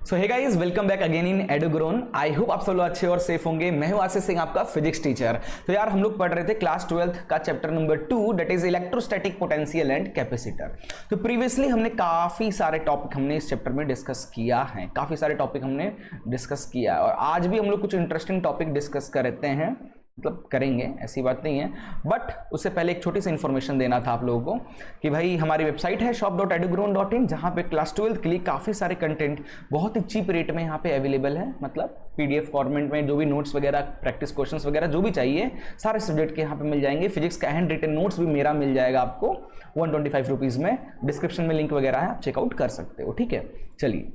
So hey guys, welcome back again in Edugrown. I hope आप सब लोग अच्छे और सेफ होंगे। मैं हूं आशीष सिंह, आपका फिजिक्स टीचर। तो यार हम लोग पढ़ रहे थे क्लास 12th का chapter number 2, that is electrostatic potential and capacitor. तो प्रीवियसली हमने काफी सारे टॉपिक हमने इस चैप्टर में डिस्कस किया है, काफी सारे टॉपिक हमने डिस्कस किया है और आज भी हम लोग कुछ इंटरेस्टिंग टॉपिक डिस्कस करते हैं, मतलब करेंगे, ऐसी बात नहीं है। बट उससे पहले एक छोटी सी इंफॉर्मेशन देना था आप लोगों को कि भाई हमारी वेबसाइट है shop.edugrown.in, जहाँ पे क्लास 12th के लिए काफ़ी सारे कंटेंट बहुत ही चीप रेट में यहाँ पे अवेलेबल है। मतलब पीडीएफ फॉर्मेट में जो भी नोट्स वगैरह, प्रैक्टिस क्वेश्चंस वगैरह जो भी चाहिए सारे सब्जेक्ट के यहाँ पे मिल जाएंगे। फिजिक्स का हैंड रिटन नोट्स भी मेरा मिल जाएगा आपको 125 रुपीज़ में। डिस्क्रिप्शन में लिंक वगैरह है, आप चेकआउट कर सकते हो। ठीक है, चलिए।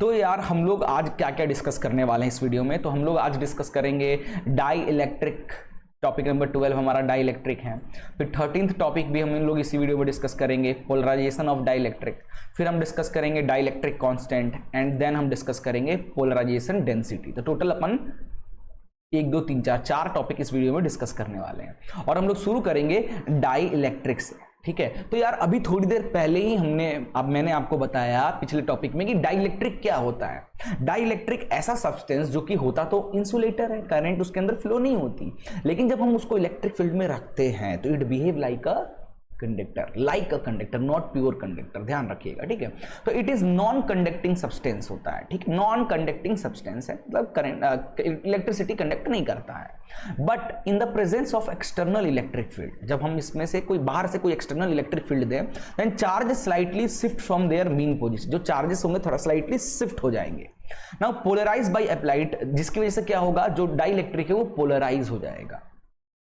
तो यार हम लोग आज क्या क्या डिस्कस करने वाले हैं इस वीडियो में, तो हम लोग आज डिस्कस करेंगे डाई इलेक्ट्रिक। टॉपिक नंबर 12 हमारा डाई इलेक्ट्रिक है। फिर 13th टॉपिक भी हम लोग इसी वीडियो में डिस्कस करेंगे, पोलराइजेशन ऑफ डाई इलेक्ट्रिक। फिर हम डिस्कस करेंगे dielectric constant and then हम डिस्कस करेंगे पोलराइजेशन डेंसिटी। तो टोटल अपन 1 2 3 4 टॉपिक इस वीडियो में डिस्कस करने वाले हैं और हम लोग शुरू करेंगे डाई इलेक्ट्रिक से। ठीक है, तो यार अभी थोड़ी देर पहले ही मैंने आपको बताया पिछले टॉपिक में कि डाइइलेक्ट्रिक क्या होता है। डाइइलेक्ट्रिक ऐसा सब्सटेंस जो कि होता तो इंसुलेटर है, करंट उसके अंदर फ्लो नहीं होती, लेकिन जब हम उसको इलेक्ट्रिक फील्ड में रखते हैं तो it behave like a conductor, like a conductor, not pure conductor, ध्यान रखिएगा। ठीक है, तो it is non conducting substance होता है। ठीक, नॉन कंडक्टिंग सब्सटेंस है, मतलब करंट इलेक्ट्रिसिटी कंडक्ट नहीं करता है। But in the presence of external electric field, जब हम इसमें से कोई बाहर से कोई एक्सटर्नल इलेक्ट्रिक फील्ड दें, then charge slightly shift from their mean position. जो चार्जेस होंगे थोड़ा स्लाइटली शिफ्ट हो जाएंगे। नाउ पोलराइज बाय अप्लाइड, जिसकी वजह से क्या होगा, जो डाई इलेक्ट्रिक है वो पोलराइज हो जाएगा।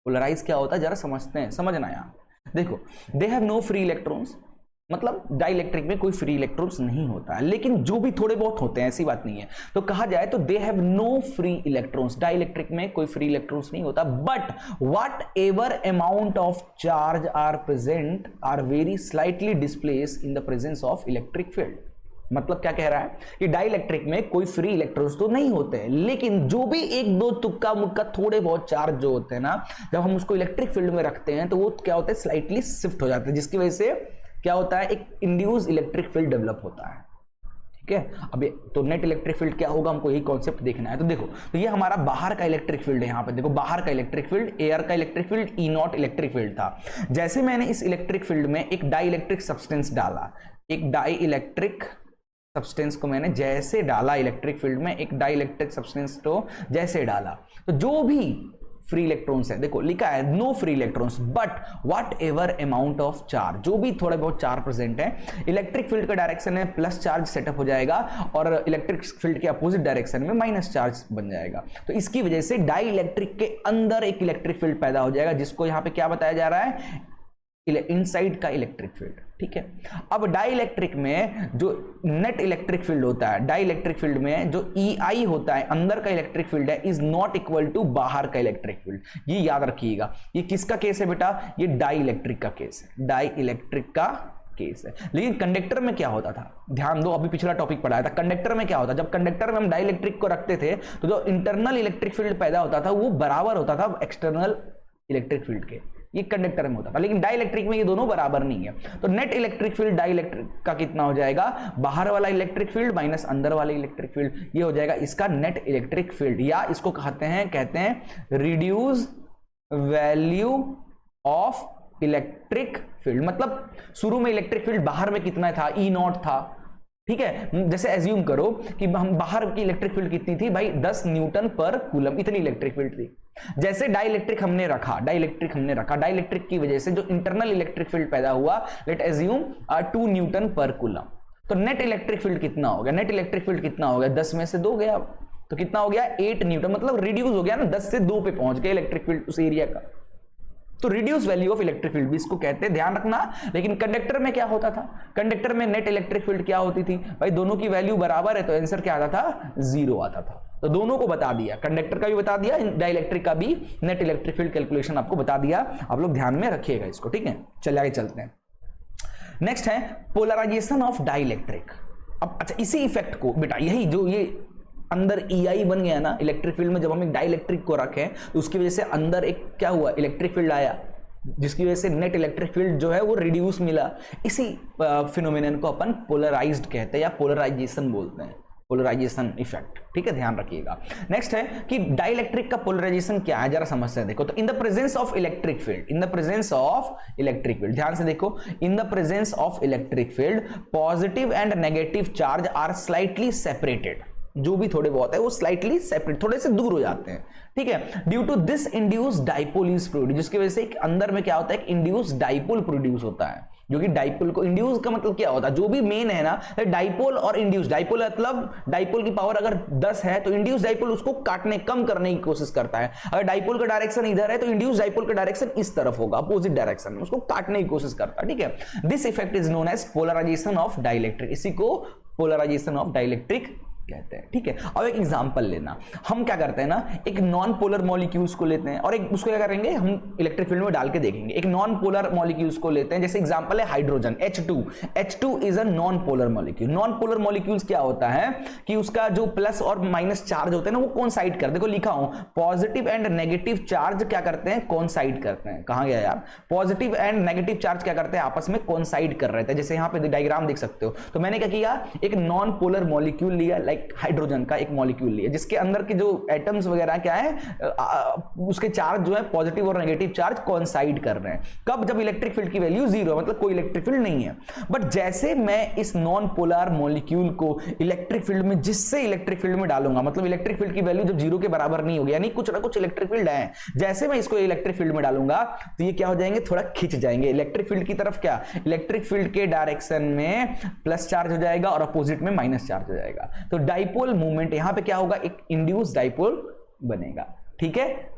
पोलराइज क्या होता है जरा समझते हैं, समझना यार। देखो, they have no free electrons, मतलब डाइइलेक्ट्रिक में कोई फ्री इलेक्ट्रॉन्स नहीं होता है, लेकिन जो भी थोड़े बहुत होते हैं, ऐसी बात नहीं है। तो कहा जाए तो they have no free electrons, dielectric में कोई फ्री इलेक्ट्रॉन्स नहीं होता। But whatever amount of charge are present are very slightly displace in the presence of electric field. मतलब क्या कह रहा है कि डाइइलेक्ट्रिक में कोई फ्री इलेक्ट्रॉन्स तो नहीं होते हैं, लेकिन जो भी एक दो तुक्का मुक्का थोड़े बहुत चार्ज जो होते हैं ना, जब हम उसको इलेक्ट्रिक फील्ड में रखते हैं तो वो क्या होता है, स्लाइटली शिफ्ट हो जाते हैं, जिसकी वजह से क्या होता है, एक इंड्यूस इलेक्ट्रिक फील्ड डेवलप होता है। ठीक है, अब तो नेट इलेक्ट्रिक फील्ड क्या होगा, हमको यही कॉन्सेप्ट देखना है। तो देखो, तो ये हमारा बाहर का इलेक्ट्रिक फील्ड है। यहाँ पे देखो, बाहर का इलेक्ट्रिक फील्ड, एयर का इलेक्ट्रिक फील्ड, ई नॉट इलेक्ट्रिक फील्ड था। जैसे मैंने इस इलेक्ट्रिक फील्ड में एक डाई इलेक्ट्रिक सब्सटेंस डाला, एक डाई इलेक्ट्रिक सब्सटेंस को मैंने जैसे डाला इलेक्ट्रिक फील्ड में, एक डाई इलेक्ट्रिक सब्सटेंस को जैसे डाला, तो जो भी फ्री इलेक्ट्रॉन्स है, देखो लिखा है no free electrons but whatever amount of charge, जो भी थोड़े बहुत चार्ज प्रेजेंट है, इलेक्ट्रिक फील्ड का डायरेक्शन में प्लस चार्ज सेटअप हो जाएगा और इलेक्ट्रिक फील्ड के अपोजिट डायरेक्शन में माइनस चार्ज बन जाएगा। तो इसकी वजह से डाई इलेक्ट्रिक के अंदर एक इलेक्ट्रिक फील्ड पैदा हो जाएगा, जिसको यहाँ पे क्या बताया जा रहा है, इनसाइड का इलेक्ट्रिक फील्ड। ठीक है, अब डाई इलेक्ट्रिक में जो नेट इलेक्ट्रिक फील्ड होता है, डाई इलेक्ट्रिक फील्ड में जो EI होता है, अंदर का इलेक्ट्रिक फील्ड है, इज नॉट इक्वल टू बाहर का इलेक्ट्रिक फील्ड। ये याद रखिएगा। ये किसका केस है बेटा, ये डाई इलेक्ट्रिक का केस है, डाई इलेक्ट्रिक का केस है। लेकिन कंडक्टर में क्या होता था, ध्यान दो, अभी पिछला टॉपिक पढ़ाया था। कंडक्टर में क्या होता, जब कंडक्टर में हम डाई इलेक्ट्रिक को रखते थे तो जो इंटरनल इलेक्ट्रिक फील्ड पैदा होता था वो बराबर होता था एक्सटर्नल इलेक्ट्रिक फील्ड के। ये कंडक्टर में होता था, लेकिन डाइइलेक्ट्रिक में ये दोनों बराबर नहीं है। तो नेट इलेक्ट्रिक फील्ड डाइइलेक्ट्रिक का कितना हो जाएगा, बाहर वाला इलेक्ट्रिक फील्ड माइनस अंदर वाला इलेक्ट्रिक फील्ड, ये हो जाएगा इसका नेट इलेक्ट्रिक फील्ड, या इसको कहते हैं reduce value of electric field. मतलब शुरू में इलेक्ट्रिक फील्ड बाहर में कितना था, E नॉट था। ठीक है, जैसे एज्यूम करो कि हम बाहर की इलेक्ट्रिक फील्ड कितनी थी भाई, 10 न्यूटन पर कूलम, इतनी इलेक्ट्रिक फील्ड थी। जैसे डाइइलेक्ट्रिक हमने रखा, डाइइलेक्ट्रिक की वजह से जो इंटरनल इलेक्ट्रिक फील्ड पैदा हुआ, लेट एज्यूम 2 न्यूटन पर कूलम, तो नेट इलेक्ट्रिक फील्ड कितना हो गया, नेट इलेक्ट्रिक फील्ड कितना हो गया, 10 में से 2 गया, तो कितना हो गया, 8 न्यूटन, मतलब रिड्यूस हो गया ना, 10 से 2 पे पहुंच गया इलेक्ट्रिक फील्ड उस एरिया का। तो reduce value of electric field भी इसको कहते हैं, ध्यान रखना। लेकिन कंडक्टर में क्या होता था, कंडक्टर में नेट इलेक्ट्रिक फील्ड क्या होती थी भाई, दोनों की वैल्यू बराबर है तो आंसर क्या आता था, 0 आता था। तो दोनों को बता दिया, कंडक्टर का भी बता दिया, डाइइलेक्ट्रिक का भी नेट इलेक्ट्रिक फील्ड कैलकुलेशन आपको बता दिया। आप लोग ध्यान में रखिएगा इसको। ठीक है, चलिए आगे चलते हैं। नेक्स्ट है पोलराइजेशन ऑफ डाइइलेक्ट्रिक। अब अच्छा, इसी इफेक्ट को बेटा, यही जो ये अंदर EI बन गया ना इलेक्ट्रिक फील्ड में, जब हम एक डाइइलेक्ट्रिक को रखें तो उसकी वजह से अंदर एक क्या हुआ, इलेक्ट्रिक फील्ड आया, जिसकी वजह से नेट इलेक्ट्रिक फील्ड जो है वो रिड्यूस मिला। इसी फिनोमेनन को अपन पोलराइज्ड कहते हैं या पोलराइजेशन बोलते हैं। पोलराइजेशन इफेक्ट, ठीक है, ध्यान रखिएगा। नेक्स्ट है कि डाइलेक्ट्रिक का पोलराइजेशन क्या है, जरा समझते हैं। देखो तो in the presence of electric field, in the presence of electric field, ध्यान से देखो, in the presence of electric field positive and negative charge are slightly separated, जो भी थोड़े बहुत है वो स्लाइटली सेपरेट, थोड़े से दूर हो जाते हैं, ठीक है। Due to this induce dipole is produce, जिसकी वजह से एक अंदर में क्या होता है, एक इंड्यूस डाइपोल प्रोड्यूस होता है, जो कि डाइपोल को, इंड्यूस का मतलब क्या होता है, जो भी मेन है ना, डाइपोल और इंड्यूस, डाइपोल मतलब डाइपोल की पावर अगर 10 है तो इंड्यूस डाइपोल उसको काटने, कम करने की कोशिश करता है। अगर डाइपोल का डायरेक्शन इधर है तो इंड्यूस डाइपोल का डायरेक्शन इस तरफ होगा, अपोजिट डायरेक्शन में, उसको काटने की कोशिश करता है, ठीक है। This effect is known as polarization of dielectric, इसी को पोलराइजेशन ऑफ डाइलेक्ट्रिक कहते हैं, ठीक है। अब एक एग्जांपल लेना, हम क्या करते हैं ना, एक नॉन पोलर मॉलिक्यूल्स को लेते हैं और एक उसको क्या करेंगे, हम इलेक्ट्रिक फील्ड में डाल के देखेंगे। एक नॉन पोलर मॉलिक्यूल्स को लेते हैं, जैसे एग्जांपल है hydrogen H2, H2 is a non polar molecule. Non polar molecules क्या होता है कि उसका जो प्लस और माइनस चार्ज होते हैं ना, वो कोइंसाइड करते हैं। देखो लिखा हूं, पॉजिटिव एंड नेगेटिव चार्ज क्या करते हैं, कोइंसाइड करते हैं। कहां गया यार, पॉजिटिव एंड नेगेटिव चार्ज क्या करते हैं, आपस में कोइंसाइड कर रहे थे। जैसे यहां पे डायग्राम देख सकते हो, तो मैंने क्या किया, एक नॉन पोलर मॉलिक्यूल लिया, लाइक हाइड्रोजन का एक मॉलिक्यूल लिया, जिसके अंदर के जो एटम्स वगैरह क्या है, उसके चार्ज जो है पॉजिटिव और नेगेटिव चार्ज कोइंसाइड कर रहे हैं। कब, जब इलेक्ट्रिक फील्ड की वैल्यू 0 है, मतलब कोई इलेक्ट्रिक फील्ड नहीं है। बट जैसे मैं इस नॉन पोलर मॉलिक्यूल को इलेक्ट्रिक फील्ड में, जिससे इलेक्ट्रिक फील्ड में डालूंगा, मतलब इलेक्ट्रिक फील्ड की वैल्यू जब 0 के बराबर नहीं होगी, यानी कुछ ना कुछ इलेक्ट्रिक फील्ड है, जैसे मैं इसको इलेक्ट्रिक फील्ड में डालूंगा तो ये क्या हो जाएंगे, थोड़ा खिंच जाएंगे इलेक्ट्रिक फील्ड की तरफ। क्या, इलेक्ट्रिक फील्ड के डायरेक्शन में प्लस चार्ज हो जाएगा और अपोजिट में माइनस चार्ज हो जाएगा। तो डाइपोल मूवमेंट यहां पे क्या होगा, एक इंड्यूस डाइपोल बनेगा, ठीक है,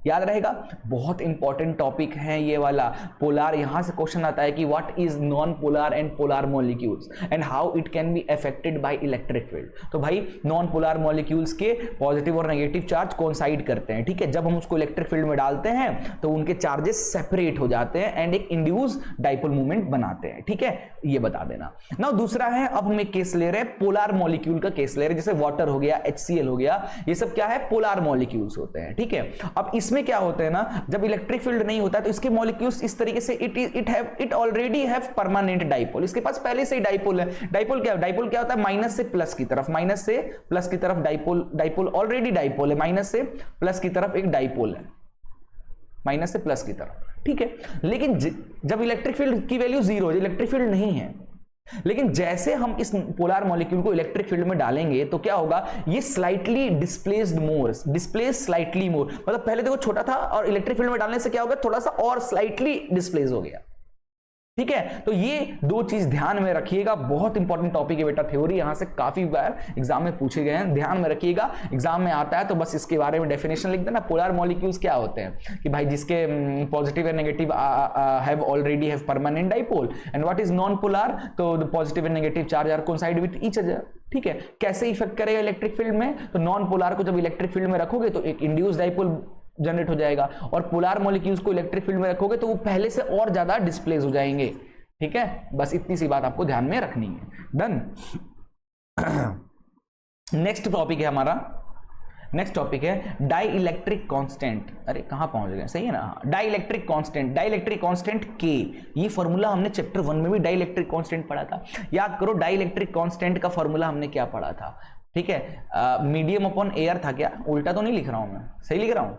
याद रहेगा। बहुत इंपॉर्टेंट टॉपिक है ये वाला पोलर। यहां से क्वेश्चन आता है कि what is non polar and polar molecules and how it can be affected by electric field. तो भाई नॉन पोलर मॉलिक्यूल्स के पॉजिटिव और नेगेटिव चार्ज कोइंसाइड करते हैं, ठीक है। जब हम उसको इलेक्ट्रिक फील्ड में डालते हैं तो उनके चार्जेस सेपरेट हो जाते हैं एंड एक इंड्यूस डाइपोल मूवमेंट बनाते हैं, ठीक है, ये बता देना। नाउ दूसरा है, अब हम एक केस ले रहे हैं, पोलर मॉलिक्यूल का केस ले रहे हैं, जैसे वाटर हो गया, HCl हो गया, ये सब क्या है, पोलर मॉलिक्यूल्स होते हैं, ठीक है। अब इसमें क्या होता है ना, जब इलेक्ट्रिक फील्ड नहीं होता तो इसके मॉलिक्यूल्स इस तरीके से it already have permanent dipole, इसके पास पहले से ही डाइपोल है। डाइपोल क्या होता है, माइनस से प्लस की तरफ, माइनस से प्लस की तरफ डाइपोल ऑलरेडी डाइपोल है, माइनस से प्लस की तरफ एक डाइपोल है, माइनस से प्लस की तरफ, ठीक है। लेकिन जब इलेक्ट्रिक फील्ड की वैल्यू 0 है, इलेक्ट्रिक फील्ड नहीं है, लेकिन जैसे हम इस पोलर मॉलिक्यूल को इलेक्ट्रिक फील्ड में डालेंगे तो क्या होगा, ये स्लाइटली डिस्प्लेस स्लाइटली मोर, मतलब पहले देखो छोटा था और इलेक्ट्रिक फील्ड में डालने से क्या होगा, थोड़ा सा और स्लाइटली डिस्प्लेस हो गया, ठीक है। तो ये दो चीज ध्यान में रखिएगा, बहुत इंपॉर्टेंट टॉपिक है बेटा, थ्योरी यहां से काफी बार एग्जाम में पूछे गए हैं, ध्यान में रखिएगा। एग्जाम में आता है तो बस इसके बारे में डेफिनेशन लिख देना। पोलर मॉलिक्यूल्स क्या होते हैं कि भाई जिसके positive and negative have already have permanent dipole, and what is non polar, तो the positive and negative charge are coincide with each other, ठीक है। कैसे इफेक्ट करेगा इलेक्ट्रिक फील्ड में, तो नॉन पोलर को जब इलेक्ट्रिक फील्ड में रखोगे तो एक इंड्यूस डाइपोल जनरेट हो जाएगा, और पोलर मॉलिक्यूल्स को इलेक्ट्रिक फील्ड में रखोगे तो वो पहले से और ज्यादा डिस्प्लेस हो जाएंगे, ठीक है। बस इतनी सी बात आपको ध्यान में रखनी है। डन। नेक्स्ट टॉपिक है हमारा, नेक्स्ट टॉपिक है डाई इलेक्ट्रिक कांस्टेंट। अरे कहां पहुंच गए, सही है ना, डाई इलेक्ट्रिक कांस्टेंट के, ये फॉर्मूला हमने चैप्टर 1 में भी डाई इलेक्ट्रिक कांस्टेंट पढ़ा था। याद करो डाई इलेक्ट्रिक कांस्टेंट का फॉर्मूला हमने क्या पढ़ा था, ठीक है, मीडियम अपॉन एयर था। क्या उल्टा तो नहीं लिख रहा हूं मैं, सही लिख रहा हूं,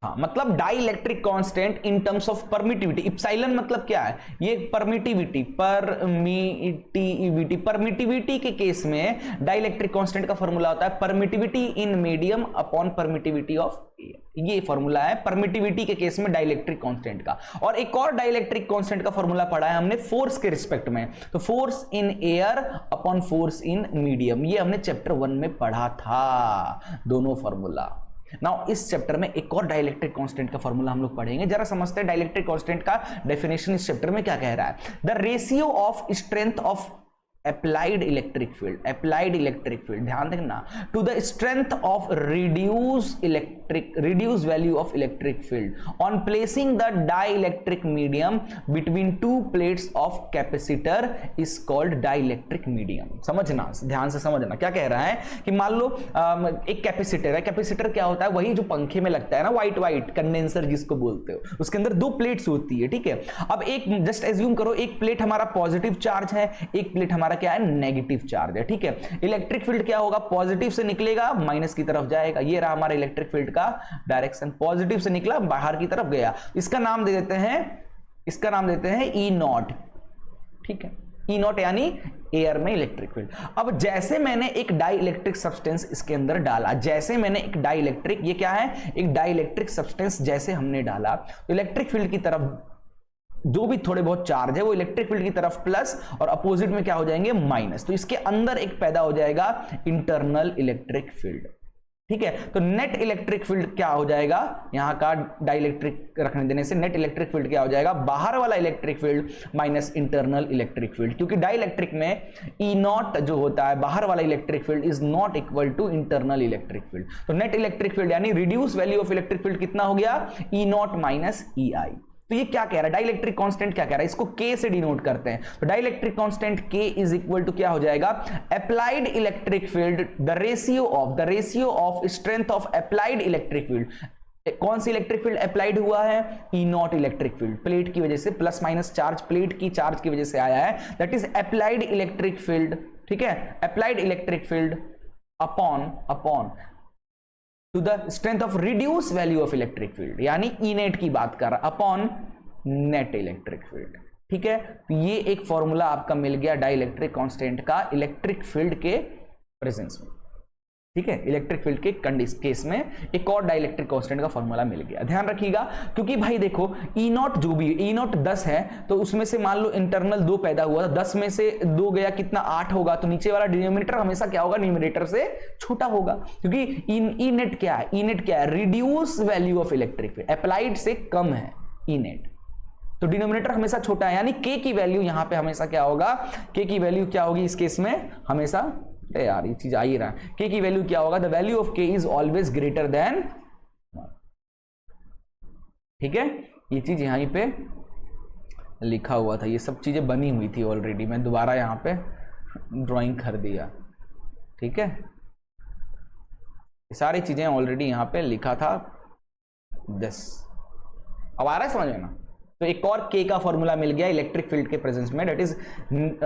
हाँ, मतलब dielectric constant in terms of permittivity. Epsilon मतलब क्या है, ये परमिटिविटी के केस में डाई इलेक्ट्रिक कांस्टेंट का फॉर्मूला होता है permittivity in medium upon permittivity of air. ये फॉर्मूला है परमिटिविटी के केस में डाई इलेक्ट्रिक कांस्टेंट का। और एक और डाई इलेक्ट्रिक कांस्टेंट का फॉर्मूला पढ़ा है हमने फोर्स के रिस्पेक्ट में, तो force in air upon force in medium, ये हमने चैप्टर 1 में पढ़ा था, दोनों फॉर्मूला। नाउ इस चैप्टर में एक और डाइलेक्ट्रिक कांस्टेंट का फॉर्मूला हम लोग पढ़ेंगे, जरा समझते हैं डाइलेक्ट्रिक कांस्टेंट का डेफिनेशन इस चैप्टर में क्या कह रहा है। The ratio of strength of applied electric field, ध्यान देखना, to the strength of reduced value of electric field on placing the dielectric medium between two plates of capacitor is called dielectric medium। समझना, ध्यान से समझना क्या कह रहा है कि मान लो एक कैपेसिटर है, कैपेसिटर क्या होता है, वही जो पंखे में लगता है ना, व्हाइट कंडेंसर जिसको बोलते हो, उसके अंदर 2 प्लेट्स होती है, ठीक है। अब एक जस्ट एज्यूम करो, एक प्लेट हमारा पॉजिटिव चार्ज है, एक प्लेट हमारा हमारा क्या है, नेगेटिव चार्ज है, ठीक है। इलेक्ट्रिक फील्ड क्या होगा, पॉजिटिव से निकलेगा माइनस की तरफ जाएगा, ये रहा हमारा इलेक्ट्रिक फील्ड का डायरेक्शन, पॉजिटिव से निकला बाहर की तरफ गया। इसका नाम दे देते हैं ई नॉट, ठीक है, ई नॉट यानी एयर में इलेक्ट्रिक फील्ड। अब जैसे मैंने एक डाई इलेक्ट्रिक सब्सटेंस इसके अंदर डाला, जैसे मैंने एक डाई इलेक्ट्रिक, ये क्या है, एक डाई इलेक्ट्रिक सब्सटेंस जैसे हमने डाला, तो इलेक्ट्रिक फील्ड की तरफ जो भी थोड़े बहुत चार्ज है वो इलेक्ट्रिक फील्ड की तरफ प्लस और अपोजिट में क्या हो जाएंगे, माइनस। तो इसके अंदर एक पैदा हो जाएगा इंटरनल इलेक्ट्रिक फील्ड, ठीक है। तो नेट इलेक्ट्रिक फील्ड क्या हो जाएगा, यहां का डाइलेक्ट्रिक रखने देने से नेट इलेक्ट्रिक फील्ड क्या हो जाएगा, बाहर वाला electric field minus internal electric field, क्योंकि डाइलेक्ट्रिक में ई नॉट जो होता है बाहर वाला electric field is not equal to internal electric field. तो नेट इलेक्ट्रिक फील्ड यानी reduce value of electric field कितना हो गया, ई नॉट माइनस ई आई। तो ये क्या कह रहा है, डाइलेक्ट्रिक कांस्टेंट क्या कह रहा है, इसको K से डिनोट करते हैं। तो dielectric constant K is equal to क्या हो जाएगा, applied electric field, the ratio of strength of applied electric field. कौन सी इलेक्ट्रिक फील्ड अप्लाइड हुआ है, E naught electric field, plate की वजह से प्लस माइनस चार्ज, प्लेट की चार्ज की वजह से आया है, that is applied electric field, ठीक है, applied electric field upon to the strength of reduce value of electric field, यानी ई नेट की बात कर रहा, अपॉन नेट इलेक्ट्रिक फील्ड, ठीक है। तो ये एक फॉर्मूला आपका मिल गया डाइलेक्ट्रिक कांस्टेंट का इलेक्ट्रिक फील्ड के प्रेजेंस में, ठीक है। इलेक्ट्रिक फील्ड के केस में एक और डाइलेक्ट्रिक कांस्टेंट का फॉर्मूला मिल गया। ध्यान रखिएगा, क्योंकि भाई देखो ई नॉट जो भी, ई नॉट 10 है तो उसमें से मान लो इंटरनल 2 पैदा हुआ, 10 में से 2 गया कितना, 8 होगा, तो नीचे वाला डिनोमिनेटर हमेशा क्या होगा, न्यूमरेटर से छोटा होगा, क्योंकि ई नेट क्या है, ई नेट क्या है, reduce value of electric field, applied से कम है ई नेट, तो डिनोमिनेटर हमेशा छोटा है, यानी K की वैल्यू यहां पे हमेशा क्या होगा, K की वैल्यू क्या होगी इस केस में हमेशा, यार ये चीज आ ही रहा है, K की वैल्यू क्या होगा, the value of K is always greater then, ठीक है। ये चीज यहीं पे लिखा हुआ था, ये सब चीजें बनी हुई थी ऑलरेडी, मैं दोबारा यहां पे ड्राइंग कर दिया, ठीक है। ये सारी चीजें ऑलरेडी यहां पे लिखा था 10, अब आ रहा है समझ में ना। तो एक और K का फॉर्मूला मिल गया इलेक्ट्रिक फील्ड के प्रेजेंस में, that is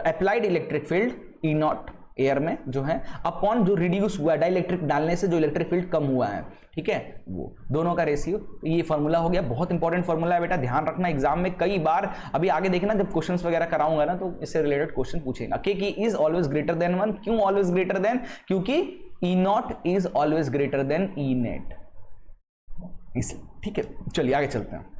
applied electric field E not air में जो है, अपॉन जो रिड्यूस हुआ डाइलेक्ट्रिक डालने से जो इलेक्ट्रिक फील्ड कम हुआ है, ठीक है, वो दोनों का रेशियो। तो ये फॉर्मूला हो गया, बहुत इंपॉर्टेंट फॉर्मूला है बेटा, ध्यान रखना एग्जाम में कई बार, अभी आगे देखना जब क्वेश्चंस वगैरह कराऊंगा ना तो इससे रिलेटेड क्वेश्चन पूछेगा। K की इज ऑलवेज ग्रेटर देन 1, क्यों ऑलवेज ग्रेटर देन, क्योंकि E naught is always greater than E net, इसलिए, ठीक है। चलिए आगे चलते हैं।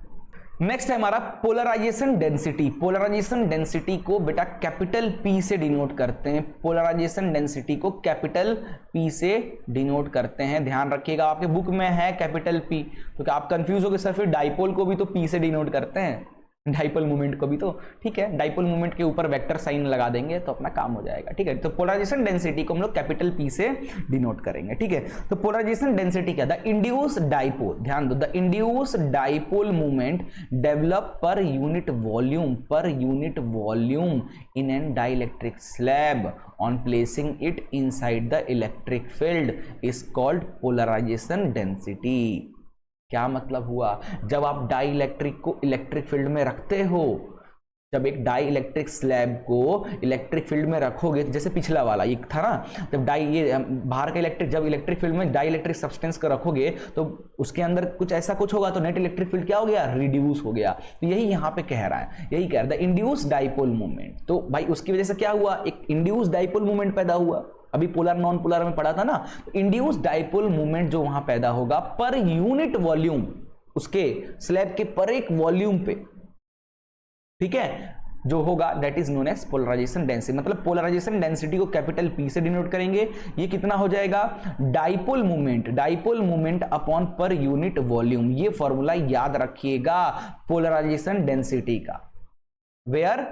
नेक्स्ट है हमारा पोलराइजेशन डेंसिटी। पोलराइजेशन डेंसिटी को बेटा कैपिटल P से डिनोट करते हैं, पोलराइजेशन डेंसिटी को कैपिटल P से डिनोट करते हैं। ध्यान रखिएगा, आपके बुक में है कैपिटल P, तो क्या आप कंफ्यूज हो गए सर फिर डाइपोल को भी तो P से डिनोट करते हैं, डाइपोल मूवमेंट को भी, तो ठीक है, डाइपोल मूवमेंट के ऊपर वेक्टर साइन लगा देंगे तो अपना काम हो जाएगा, ठीक है। तो पोलराइजेशन डेंसिटी को हम लोग कैपिटल P से डिनोट करेंगे, ठीक है। तो पोलराइजेशन डेंसिटी क्या, द इंड्यूस डाइपोल, ध्यान दो, the induce dipole movement develop per unit volume in an dielectric slab on placing it inside the electric field is called polarization density. क्या मतलब हुआ, जब आप डाई इलेक्ट्रिक को इलेक्ट्रिक फील्ड में रखते हो, जब एक डाई इलेक्ट्रिक स्लैब को इलेक्ट्रिक फील्ड में रखोगे, जैसे पिछला वाला ये था ना, जब डाई ये बाहर का इलेक्ट्रिक, जब इलेक्ट्रिक फील्ड में डाई इलेक्ट्रिक सब्सटेंस को रखोगे तो उसके अंदर कुछ ऐसा कुछ होगा, तो नेट इलेक्ट्रिक फील्ड क्या हो गया, रिड्यूस हो गया। तो यही यहाँ पे कह रहा है, यही कह रहा है द इंड्यूस डाइपोल मूवमेंट। तो भाई उसकी वजह से क्या हुआ, एक इंड्यूस डाइपोल मूवमेंट पैदा हुआ, अभी पोलर नॉन पोलर में पढ़ा था ना, तो इंड्यूस डाइपोल मूवमेंट जो वहां पैदा होगा पर यूनिट वॉल्यूम, उसके स्लैब के पर एक वॉल्यूम पे, ठीक है, जो होगा that is known as polarization density. मतलब पोलराइजेशन डेंसिटी को कैपिटल P से डिनोट करेंगे, ये कितना हो जाएगा, dipole movement upon per unit volume. ये फॉर्मूला याद रखिएगा पोलराइजेशन डेंसिटी का, वेयर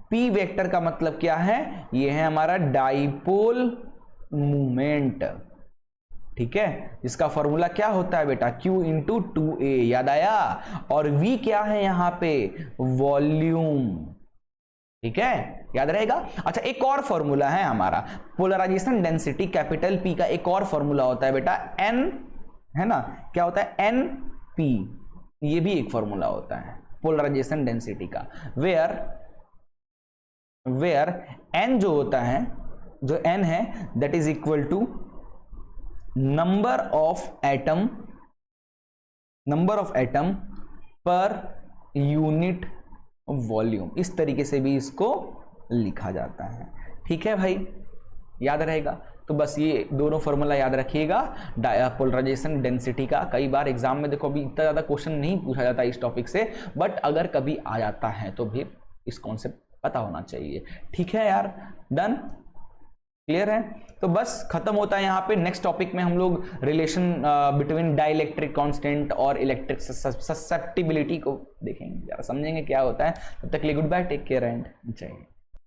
P वेक्टर का मतलब क्या है, ये है हमारा डाइपोल मूवमेंट, ठीक है। इसका फॉर्मूला क्या होता है बेटा, Q इंटू 2A, याद आया, और V क्या है यहां पे, वॉल्यूम, ठीक है, याद रहेगा। अच्छा एक और फॉर्मूला है हमारा पोलराइजेशन डेंसिटी कैपिटल P का, एक और फॉर्मूला होता है बेटा N, है ना, क्या होता है NP, ये भी एक फॉर्मूला होता है पोलराइजेशन डेंसिटी का, वेयर वेयर n जो होता है, जो n है that is equal to number of atom per unit volume, इस तरीके से भी इसको लिखा जाता है। ठीक है भाई, याद रहेगा। तो बस ये दोनों फॉर्मूला याद रखिएगा पोलराइजेशन डेंसिटी का। कई बार एग्जाम में देखो अभी इतना ज़्यादा क्वेश्चन नहीं पूछा जाता इस टॉपिक से, बट अगर कभी आ जाता है तो भी इस कॉन्सेप्ट पता होना चाहिए। ठीक है यार, डन, क्लियर है। तो बस खत्म होता है यहाँ पे। नेक्स्ट टॉपिक में हम लोग रिलेशन बिटवीन डाइलेक्ट्रिक कांस्टेंट और इलेक्ट्रिक ससेप्टिबिलिटी को देखेंगे यार, समझेंगे क्या होता है। तब तक के लिए good bye, take care and जय हिंद।